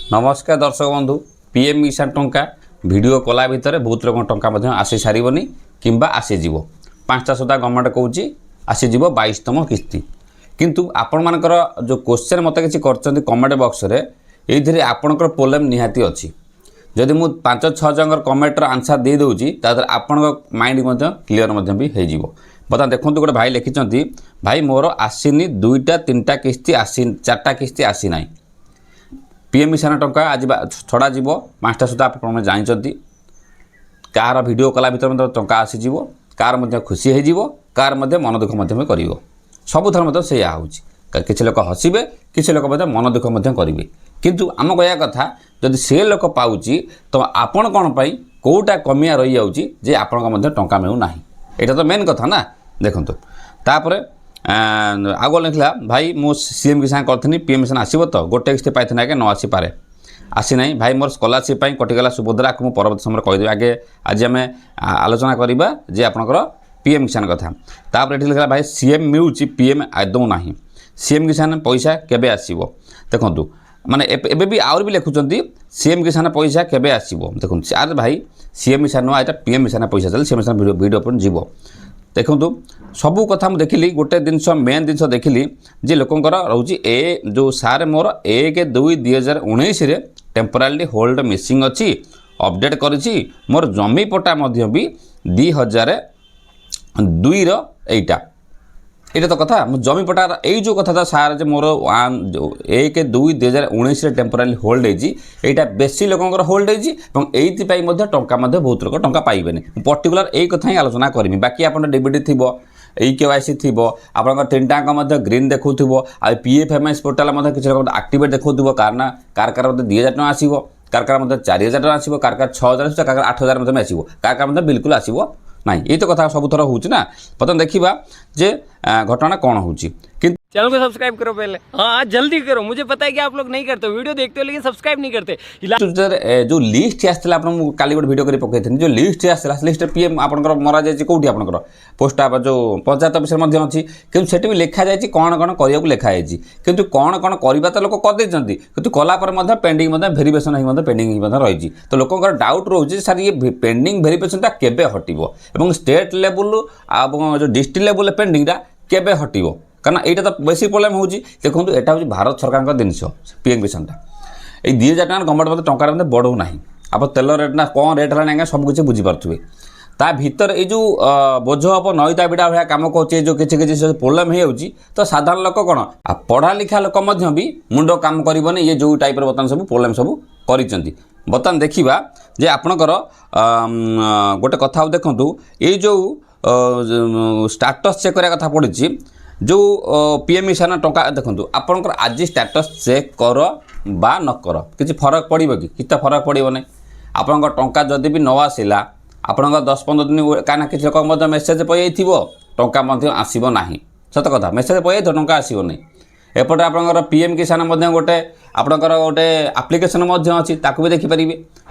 नमस्कार दर्शक बंधु पीएम किसान टंका वीडियो कला भितर बहुत लोक टंका आसी सारनी कि आसीज 5टा सुधा गवर्नमेंट कौच आसीज 22तम किस्ती किंतु आपण मानकर जो क्वेश्चन मत कि कमेंट बॉक्स रे ये आपणकर प्रोब्लेम निहाती अच्छी जदि मु 5-6 जन कमेंटर आंसर दे दूँगी आपण माइंड क्लीयर भी हो बता देखो गोटे भाई लिखिं भाई मोर आसीनी 2टा 3टा किस्ती आसी 4टा किस्ती आसी ना पीएम किसान टंका आज छड़ा जीव 5टा सुधा आप जानते कार वीडियो कला भर टंका आसीज कार खुशी हो कार मन दुख कर सबुथर से किसी लोक हसबे किसी लोक मन दुख करेंगे किंतु आम कहया कथा जदि से लोक पाऊँच तो आपण कौन पाई कोटा कमिया रही जाऊँगी आपण टंका मिलूना यहाँ तो मेन कथा ना देखो तापर आग लिखला भाई मो सीएम किसान करी पीएम किसान आसो तो गोटे किस्ती पाई आगे न आसीपे आसी ना भाई मोर स्कॉलरशिप कटिगला सुभद्रा को परवर्त समय कहीदेवी आगे आज आम आलोचना करवा जे आपंकर पीएम किसान कथा तापर ये लिखला भाई सीएम मिलूँ पीएम आदौ ना सीएम किसान पैसा केबे आसीबो देखंतु माने एबे भी आउर भी लिखुचंती सीएम किसान पैसा केबे आसीबो देखो अरे भाई सीएम किसान नुआ एटा पीएम किसान पैसा चल सीएम किसान वीडियो पर जीव देखु सबू कथा मुझे देखिली गोटे जिनस मेन जिनस देखिली जे लोकंकर रोची ए जो सारे मोर 1-2-2019 टेम्पोरारी होल्ड मिसिंग अच्छी अपडेट करी मोर जमी पट्टा भी 2002 एटा ये तो कथा जमी पट्टार यही जो कथा था सार जे मोर 1-2-2019 टेम्पोरारी होल्ड होता बेसी लोकंर होल्ड होती टंका बहुत लोग टंका पाइबे पर्टिकुलर यही कथा ही आलोचना करमी बाकी आप डीबीटी थी KYC थी आप 3टाक ग्रीन देखो आ PFMS पोर्टाल किसी लोग आक्टिवेट देखो कार कार 2000 टका आसो कार 4000 टका आसो कार 6000 कार 8000 आसो कार बिल्कुल आसो ना ये तो कथा सब थर होना बर्तमान देखा जे घटना कौन हो चैनल को सब्सक्राइब करो पहले। हाँ जल्दी करो, मुझे पता है कि आप लोग नहीं करते वीडियो देखते हो लेकिन सब्सक्राइब नहीं करते। जो लिस्ट आसला काली गोटे वीडियो कर पकई जो लिस्ट आसला लिस्ट पीएम आपंकर मरा जाए कौटी आपंकर पोस्ट जो पंचायत ऑफिस अच्छी कि भी लिखा जाए कौन कौन करने लिखाई कि कौन कौन करवा तो लोग करदे कि कलापर पेंडिंग भेरिफिकेशन हो पेंडिंग रही तो लोकर डाउट रोचे सर ये पेंडिंग भेरिफिकेशन केबे हटिबो एवं स्टेट लेवल जो डिस्ट्रिक्ट लेवल पेंडिंगटा केबे हटिबो कारण यहाँ तो बेसी प्रोब्लेम हो देखो यहाँ हूँ भारत सरकार जिनस पीएम किसानटा ये 2000 टका गवर्नमेंट टंका बढ़ू ना आप तेल रेट ना कौन रेट है सब किसी बुझीपे ता भीतर ये जो बोझ हम नईता बिड़ा भाया कम कहे जो किसी किसी प्रोब्लेम हो तो साधारण लोक कौन पढ़ा लिखा लोक भी मुंड काम करनी ये जो टाइप बर्तमान सब प्रोब्लेम सब कर बर्तमान देखा जे आपणकर गोटे कथा देखूँ ये जो स्टाटस चेक करने कथा पड़ी जो पीएम किसान टंका देखो आपंकर आज स्टेटस चेक कर बा न कर किसी फरक पड़ो कि फरक पड़ो ना आपण टंका जदि भी न आसला आपण 10-15 दिन कहीं किसी लोक मेसेज पई टंका आसब ना सत कथा मेसेज पई टंका आसब नहीं एपटे आपंकर पीएम किसान गोटे आपंकर गोटे आप्लिकेसन अच्छी ताकू भी देखिपारे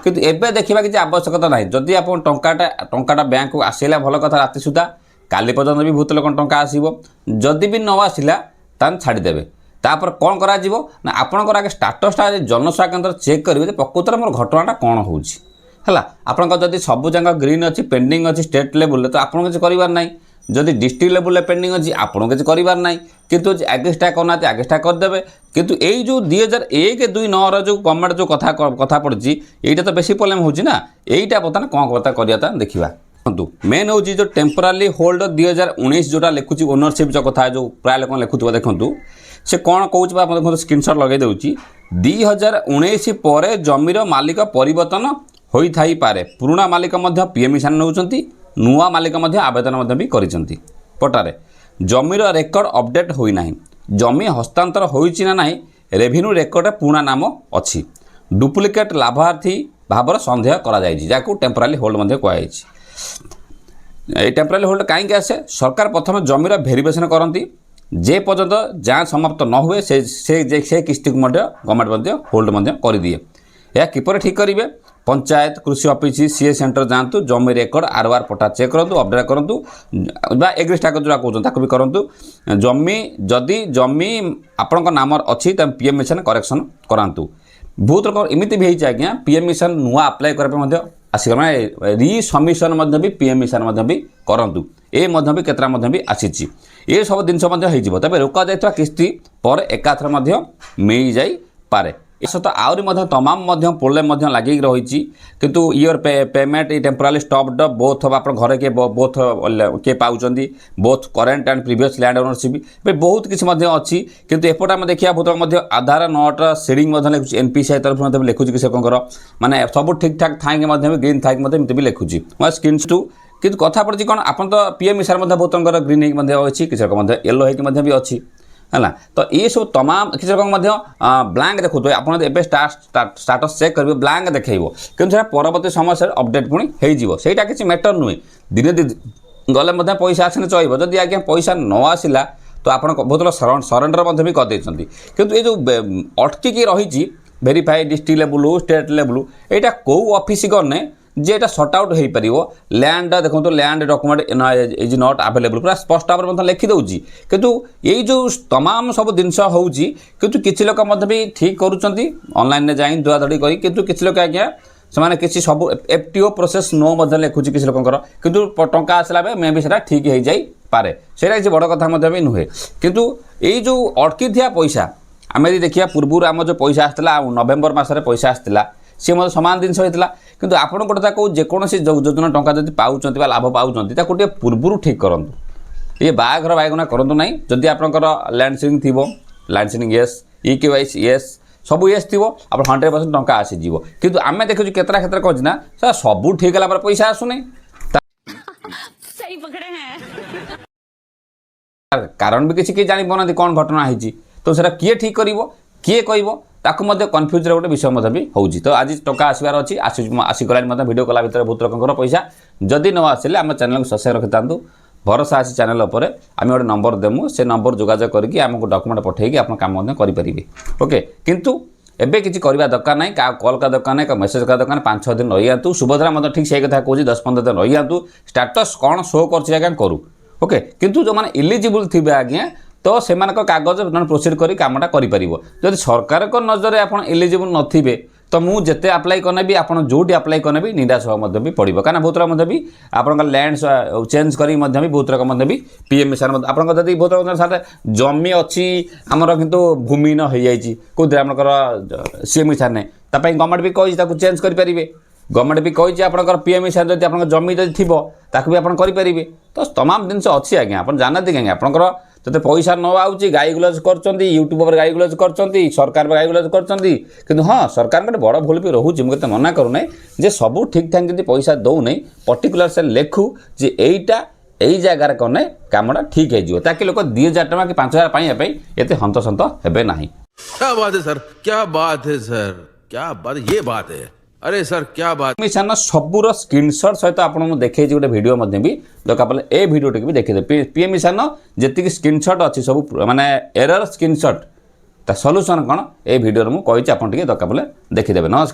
किंतु एबे देखा किसी आवश्यकता ना जदि आप टंकाटा बैंक को आसला भल कथा राति सुधा काली पर्यटन भी बहुत लोक टंका आसो जदि भी न आसला तान छाड़देवे तापर कौन करा ना आपंकर आगे स्टाटसटा जनसेवा केन्द्र चेक करेंगे प्रकृत मोर घटनाटा कौन होगा आपंकर जदि सबू जगह ग्रीन अच्छी पेंडिंग अच्छी स्टेट लेवल तो आपड़ किसी करार ना जदि डिस्ट्रिक्ट लेवल पेंडिंग अच्छी आपड़ किसी करार ना किंतु आगेस्टा करना आगेस्टा करदे किंतु यही जो 2001-2-9 जो गवर्नमेंट जो कथा पड़ी यहाँ तो बेसी प्रोब्लेम होना यहीटा बता कौन कथा करा देखा मेन हूँ जो टेम्पोरारी होल्ड 2019 जोटा लिखुची ओनरशिप जो कथा जो प्राय लोक लिखुवा देखूँ से कौन कौच देखो स्क्रीनशॉट लगे दूसरी 2019 पर जमीर मालिक परिवर्तन होता ही पारे पुराना मालिक पीएम किसान नौकरी नुआ मालिक आवेदन भी करिसेंती पट्टारे जमीर रेकर्ड अपडेट होना जमी हस्तांतर होना ना रेवेन्यू रेकर्ड पुराना नाम अच्छी डुप्लिकेट लाभार्थी भाव सन्देह करा टेम्पोरारी होल्ड कहुई टेम्पोरारी होल्ड कहीं आसे सरकार प्रथम जमीर भेरिफिकेशन करती जे पर्यंत जहाँ समाप्त न हुए से किस्ती को गवर्नमेंट होल्ड कर दिए यह किपर ठीक करेंगे पंचायत कृषि ऑफिस सीए सेंटर जातु जमी रेकर्ड आरआर पट्टा चेक करूँ अपडेट करूँ एग्रीस्टाक जो कहते भी करूँ जमी जदि जमी आपण नाम अच्छी पीएम किसान करेक्शन करातु बहुत रकम एमती भी होती आज्ञा पीएम मिशन नुआ अप्लाई करने आस मैंने रिसबमिशन भी पीएम मिशन भी करूँ ये भी केतरा भी आसी ये सब जिनस तब रोक जा किस्ती पर एकाथर मिल जापे सहित आहरी तमाम प्रोब्लेम लगे रही किंतु योर पेमेंट टेम्पोराली स्टॉप्ड बोथ आप घर के बोथ किए पाँच both current and previous land ownership बहुत किसी अच्छी किंतु एपटे आम देखा बहुत आधार नट सेडिंग लिखुच एनपीसीआई तरफ लिखुच कृषकों माने सब ठीक ठाक थाई ग्रीन थाई भी लिखुची स्क्रीन टू किंतु कथा पड़ी कौन आप तो पीएम मिशन बहुत ग्रीन होगी कृषक येलो होगी भी अच्छी है तो ये सब तमाम कृषक ब्लांक देखो आप स्टाटस चेक करेंगे ब्लांक देखो कि परवर्ती समय से अपडेट पुणी होटा किसी मैटर नुहे दिने गले पैसा आसने चलो जदि आज्ञा पैसा न आसला तो आप बहुत सरेंडर भी करदे किंतु ये जो अटकिकी रही verify district level state level यहाँ कौ ऑफिस गने जे एटा सॉर्ट आउट हो पार लैंड देखो तो land document is not available पूरा स्पष्ट भाव में लिखि दूसरी किंतु ये जो तमाम सब जिनस होउची किंतु किछि लोक भी ठीक करूछंती ऑनलाइन जाई दौड़ादौड़ी करी किंतु किछि लोक आज्ञा से किसी सब एफटीओ प्रोसेस नो लिखुची किसी लोकर किंतु टंका आसला मे भी सेटा ठीक हो जाई पारे सेटा किसी बड़ कथा भी नुहे किंतु ये जो अटकी थिया पैसा आम देखिए पूर्व आम जो पैसा आसला नवेम्बर मसरे पैसा आसला सी मतलब सामान जिन होता किंतु आपण गोटे कहूँ जेकोसी योजना टंका जब पाँच लाभ पाँच पूर्व ठीक करूँ ये बाघर बायगना करूँ ना जदि आपंकर लैंड सीलिंग थी land ceiling yes EKYC yes सब येस थी आप 100% टंका आसीज किंतु आम देखु केतरा क्षेत्र कह ना सर सब ठीक है पैसा आसुनी सही पकड़े हैं कारण भी किसी किए जानी पाना कौन घटना होती तो सर किए ठीक कर किए कह ताकू कन्फ्यूज गोटे विषय भी होची तो आज टंका आसबार अच्छी आसीगला वीडियो कला भितर बहुत रकम पैसा जदि न आसिले आम चैनल को सब्सक्राइब रखि था भरोसा आसी चैनल उपर आम गोटे नंबर देमु से नंबर जोगाजोग करके आमको डॉक्यूमेंट पठेगी आप काम करेंगे ओके किंतु एबे किसी करवा दरकार ना क्या कॉल का दरकार ना मेसेज का दरकार 5-6 दिन रही आतु सुभद्रा ठीक से कथा कहूँ 10-15 दिन रही आतु स्टाटस कौन शो कर करूँ ओके किंतु जो मैंने इलिजिबल थे आज्ञा तो से कागज प्रोसीड कर कामटा कर सरकार को नजर आप इलिजिबल नथिबे तो मुझे जिते अप्लाई करने भी आप जोटी अप्लाई करने भी निराश होगा भी पड़ो कहीं बहुत रकम भी आप लैंड चेंज कर भी बहुत रकम भी पीएम मिशन आप बहुत रकम सारे जमी अच्छी आमर कितु भूमिहीन हो जाए कौन आपंकर सीएम मिशन ने गवर्नमेंट भी कही चेंज करेंगे गवर्नमेंट भी कही आपंकर पीएम मिशन जब आप जमी जब थी ताकू भी आप करेंगे तो तमाम जिन अच्छी आज्ञा आप जानते कहीं आपंकर जो पैसा न आउची गाई गुलज कर यूट्यूब पर गाई गुलज कर सरकार गाई गुलज कर हाँ सरकार गोटे बड़ भूल भी रोचे मुझे मना करूना जे सब ठीक ठाक जब पैसा दौना पर्टिकुलर से लेखु जे एटा यही जगार कने कामटा ठीक हो ताकि लोक 2000 टଙ୍କା कि 5000 पाइबा ये हंतसंत हे ना। क्या बात है सर, क्या बात है सर, क्या बात, ये बात है, अरे सर क्या बात। मिशन सबूर स्क्रीनशॉट सहित आपको देखी गोटे वीडियो भी दरकार पड़े ए वीडियो टी भी देखिए पीएम मिशन जी स्क्रीनशॉट अच्छी सब माने एरर स्क्रीनशॉट ता सॉल्यूशन कौन ए वीडियो मुझे कही आप दरकार पड़े देखीदेवे। नमस्कार।